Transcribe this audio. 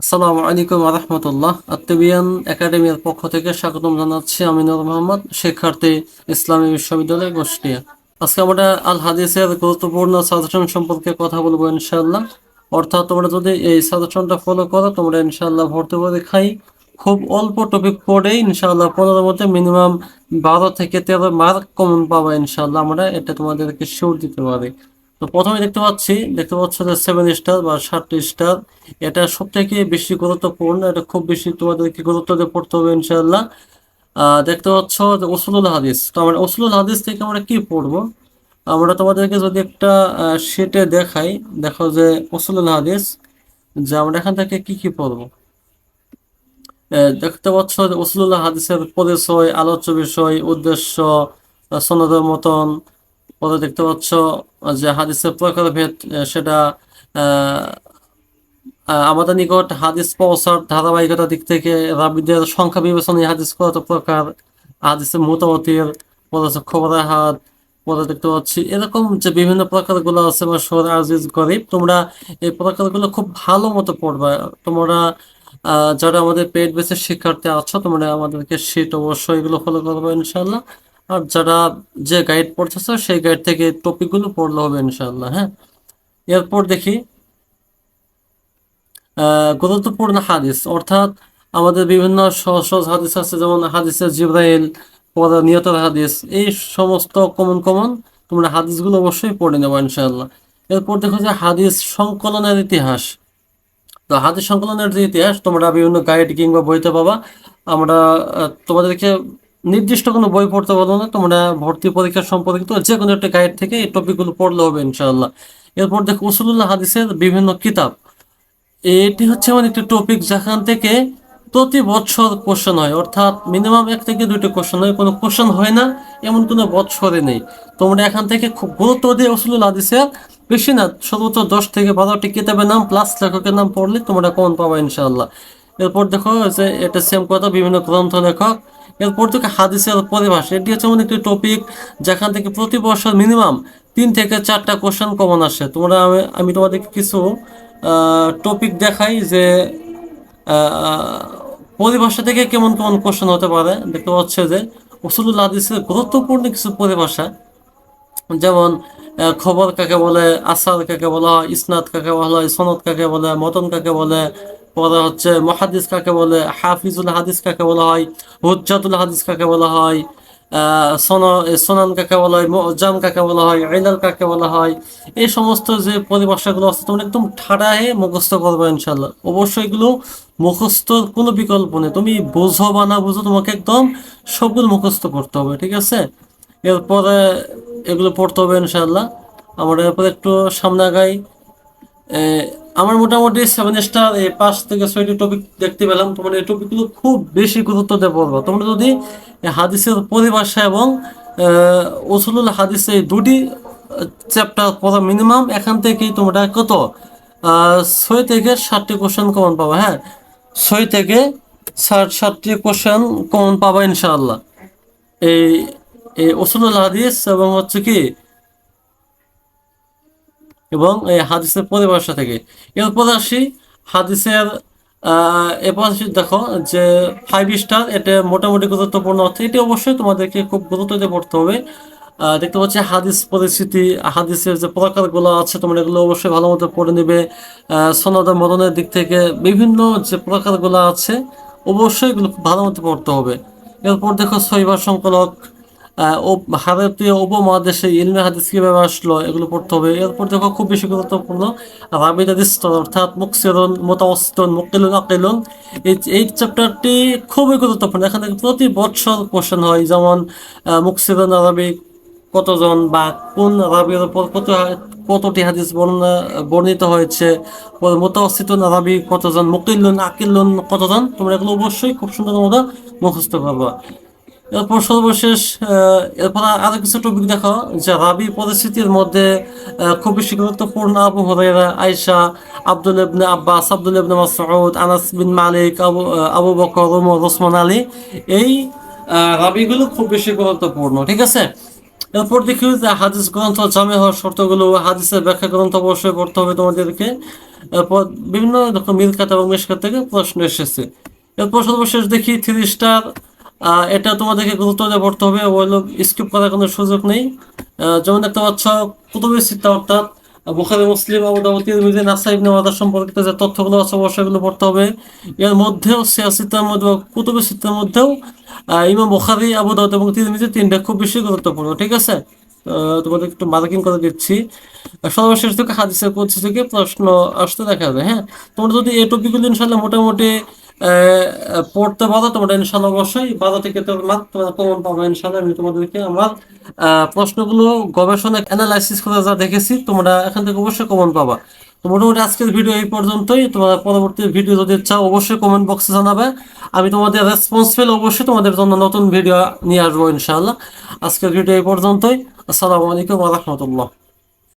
আসসালামু আলাইকুম রহমতুল্লাহ। আত্তেবিয়ান একাডেমির পক্ষ থেকে স্বাগতম জানাচ্ছি। আমি নূর মোহাম্মদ, শিক্ষার্থী, ইসলামী বিশ্ববিদ্যালয় কুষ্টিয়া। আজকে আমরা আল হাদিসের গুরুত্বপূর্ণ সাজেশন সম্পর্কে কথা বলবো ইনশাআল্লাহ। অর্থাৎ তোমরা যদি এই সাজেশনটা ফলো করো, তোমরা ইনশাআল্লাহ ভর্তি পরীক্ষায় খুব অল্প টপিক পড়েই ইনশাআল্লাহ 15 মধ্যে মিনিমাম 12 থেকে 13 মার্ক কমন পাবা ইনশাআল্লাহ। আমরা এটা তোমাদেরকে শিওর দিতে পারি। তো প্রথমে দেখতে পাচ্ছ যে 7 স্টার বা 7 স্টার, এটা সব থেকে বেশি গুরুত্বপূর্ণ। এটা খুব বেশি তোমাদেরকে গুরুত্ব দিয়ে পড়তে হবে ইনশাআল্লাহ। দেখতে পাচ্ছ যে উসুলুল হাদিস। তো আমরা উসুলুল হাদিস থেকে আমরা কি পড়বো? আমরা তোমাদেরকে যদি একটা শিটে দেখাই, দেখো যে উসুলুল হাদিস, যে আমরা এখান থেকে কি কি পড়বো। দেখতে পাচ্ছ যে উসুলুল হাদিসের পরিচয়, আলোচ্য বিষয়, উদ্দেশ্য, সনদের মতন। পরে দেখতে পাচ্ছ যে হাদিসের প্রকারভেদ, সেটা আমাদের নিকট হাদিস পৌঁছার ধারাবাহিকতার দিক থেকে রাবীদের সংখ্যা বিবেচনায় হাদিস কত প্রকার, হাদিসের মুতাওয়াতির, পরে আছে খবর আহাদ, পরে দেখতে পাচ্ছি এরকম যে বিভিন্ন প্রকারগুলো আছে, মাশহুর, আজিজ, গরীব। তোমরা এই প্রকারগুলো খুব ভালো মতো পড়বা। তোমরা যারা আমাদের পেইড বেসের শিক্ষার্থী আছো, তোমরা আমাদেরকে শীট অবশ্যই এগুলো ফলো করবে ইনশাল্লাহ। আর যারা যে গাইড পড়তেছো সেই গাইড থেকে টপিকগুলো পড়লে হবে ইনশাল্লাহ। হ্যাঁ, এরপর দেখি গুরুত্বপূর্ণ হাদিস, অর্থাৎ আমাদের বিভিন্ন সহজ সহজ হাদিস আছে, যেমন হাদিসে জিব্রাইল, পরে নিয়তের হাদিস, এই সমস্ত কমন কমন তোমরা হাদিসগুলো অবশ্যই পড়ে নেবো ইনশাআল্লাহ। এরপর দেখো যে হাদিস সংকলনের ইতিহাস। তো হাদিস সংকলনের যে ইতিহাস তোমরা বিভিন্ন গাইড কিংবা বইতে পাবা। আমরা তোমাদেরকে নির্দিষ্ট কোনো বই পড়তে বলবো না, তোমরা ভর্তি পরীক্ষা সম্পর্কিত যে কোনো একটা গাইড থেকে এই টপিকগুলো পড়লে হবে ইনশাআল্লাহ। এরপর দেখো উসুলুল্লাহ হাদিসের বিভিন্ন কিতাব। এটি হচ্ছে এমন একটি টপিক যেখান থেকে প্রতি বছর কোশ্চেন হয়, অর্থাৎ মিনিমাম 1 থেকে 2টি কোশ্চেন হয়, কোনো কোশ্চেন হয় না এমন কোনো বছরে নেই। তোমরা এখান থেকে খুব গুরুত্ব দিয়ে উসুলুল হাদিসে বেশি না, সর্বোচ্চ 10 থেকে 12টি কিতাবের নাম প্লাস লেখকের নাম পড়লে তোমরা কমন পাবা ইনশাআল্লাহ। এরপর দেখো যে এটা সেম কথা, বিভিন্ন গ্রন্থ লেখক। এরপর থেকে হাদিসের পরিভাষা, এটি হচ্ছে এমন একটি টপিক যেখান থেকে প্রতি বছর মিনিমাম 3 থেকে 4টা কোশ্চেন কমন আসে। তোমরা আমি তোমাদেরকে কিছু টপিক দেখাই যে পরিভাষা থেকে কেমন কেমন কোশ্চেন হতে পারে। দেখতে পাচ্ছে যে উসুলুল হাদিসের গুরুত্বপূর্ণ কিছু পরিভাষা, যেমন খবর কাকে বলে, আসার কাকে বলা হয়, ইসনাদ কাকে বলা হয়, সনদ কাকে বলে, মতন কাকে বলে, পরে হচ্ছে মুহাদ্দিস কাকে বলে, হাফিজুল হাদিস কাকে বলা হয়, হুজ্জাতুল হাদিস কাকে বলা হয়, সোনান কাকে বলা হয়, মুজাম কাকে বলা হয়, ইলাল কাকে বলা হয়। এই সমস্ত যে পরিভাষাগুলো আছে তোমরা একদম ঠাড়ায় মুখস্থ করবে ইনশাল্লাহ। অবশ্যই এগুলো মুখস্থর কোনো বিকল্প নেই, তুমি বুঝো বা না বুঝো তোমাকে একদম সবগুলো মুখস্থ করতে হবে, ঠিক আছে? এরপরে এগুলো পড়তে হবে ইনশাল্লাহ। আমরা এরপরে একটু সামনে আগাই। এ, আমার মোটামুটি 7 স্টার 5 থেকে 6টি টপিক দেখতে পেলাম। তোমরা এই টপিকগুলো খুব বেশি গুরুত্ব দিয়ে পড়বো। তোমরা যদি হাদিসের পরিভাষা এবং উসুলুল হাদিস এই দুটি চ্যাপ্টার পড়া মিনিমাম, এখান থেকেই তোমরা কত 6 থেকে 7টি কোশ্চেন কমন পাবা। হ্যাঁ, 6 থেকে 7টি কোশ্চেন কমন পাবা ইনশাআল্লাহ। এই এই উসুলুল হাদিস এবং হচ্ছে কি, এবং এই হাদিসের পরিভাষা থেকে। এরপর আসি হাদিসের এরপর আসি দেখো যে 5 স্টার, এটা মোটামুটি গুরুত্বপূর্ণ অর্থ, এটি অবশ্যই তোমাদেরকে খুব গুরুত্ব দিয়ে পড়তে হবে। দেখতে পাচ্ছি হাদিস পরিস্থিতি, হাদিসের যে প্রকারগুলো আছে তোমরা এগুলো অবশ্যই ভালো মতো পড়ে নেবে। সনদ মদনের দিক থেকে বিভিন্ন যে প্রকারগুলো আছে অবশ্যই এগুলো খুব ভালো মতো পড়তে হবে। এরপর দেখো শৈবাল সংকলক, ও ভারতীয় উপমহাদেশে ইলমে হাদিস কিভাবে আসলো এগুলো পড়তে হবে। এরপর দেখো খুব বেশি গুরুত্বপূর্ণ রাবিদ হাদিস স্তর, অর্থাৎ মুকসিরুন, মুতাওয়াসসিতুন, মুকিলুন, আকিলুন। এই চ্যাপ্টারটি খুবই গুরুত্বপূর্ণ, এখান থেকে প্রতি বছর কোশ্চেন হয়। যেমন মুকসিরুন আরবি কতজন, বা কোন রাবির উপর কতটি হাদিস বর্ণিত হয়েছে, মুতাওয়াসসিতুন আরবি কতজন, মুকিলুন আকিলুন কতজন। তোমরা এগুলো অবশ্যই খুব সুন্দর মতো মুখস্থ করবা। এরপর সর্বশেষ এরপর আরো কিছু টপিক দেখো যে রাবি পরিস্থিতির মধ্যে খুব বেশি গুরুত্বপূর্ণ আবু হুরায়রা, আয়েশা, আব্দুল ইবনে আব্বাস, আব্দুল ইবনে মাসউদ, আনাস বিন মালিক, আবু বকর, ওমর, ওসমান আলী। এই রাবিগুলো খুব বেশি গুরুত্বপূর্ণ, ঠিক আছে? এরপর দেখি যে হাদিস গ্রন্থ জামে হওয়ার শর্তগুলো, হাদিসের ব্যাখ্যা গ্রন্থ অবশ্যই পড়তে হবে তোমাদেরকে। এরপর বিভিন্ন রকম মিলকাত এবং মিশকাত থেকে প্রশ্ন এসেছে। এরপর সর্বশেষ দেখি 3 স্টার, এটা তোমাদেরকে গুরুত্ব দিয়ে পড়তে হবে, ওগুলো স্কিপ করার কোনো সুযোগ নেই। যেমন দেখতে পাচ্ছ কুতুবে সিত্তা, অর্থাৎ বুখারী, মুসলিম, আবু দাউদ, তিরমিজি, নাসাই, ইবনে মাজাহ সম্পর্কিত যে তথ্যগুলো আছে অবশ্যই এগুলো পড়তে হবে। এর মধ্যেও সিয়াসিত্তার মধ্যে, কুতুবে সিত্তার মধ্যেও ইমাম বুখারী, আবু দাউদ এবং তিরমিজি তিনটা খুব বেশি গুরুত্বপূর্ণ, ঠিক আছে? তোমাদের একটু মার্কিং করে দিচ্ছি। সর্বশেষ থেকে হাদিসের কুদসি থেকে প্রশ্ন আসতে দেখা যাবে। হ্যাঁ, তোমরা যদি এই টপিকগুলো ইনশাল্লাহ মোটামুটি পড়তে পারো, তোমরা ইনশাল্লাহ অবশ্যই 12 থেকে 13 মার্ক তোমরা কমন পাবে ইনশাল্লাহ। আমি তোমাদেরকে আমার প্রশ্নগুলো গবেষণা অ্যানালাইসিস করে যা দেখেছি, তোমরা এখান থেকে অবশ্যই কমন পাবা। তো মোটামুটি আজকের ভিডিও এই পর্যন্তই। তোমরা পরবর্তী ভিডিও যদি চাও অবশ্যই কমেন্ট বক্সে জানাবে, আমি তোমাদের রেসপন্স পেলে অবশ্যই তোমাদের জন্য নতুন ভিডিও নিয়ে আসবো ইনশাআল্লাহ। আজকের ভিডিও এই পর্যন্তই। আসসালামু আলাইকুম ওয়া রাহমাতুল্লাহ।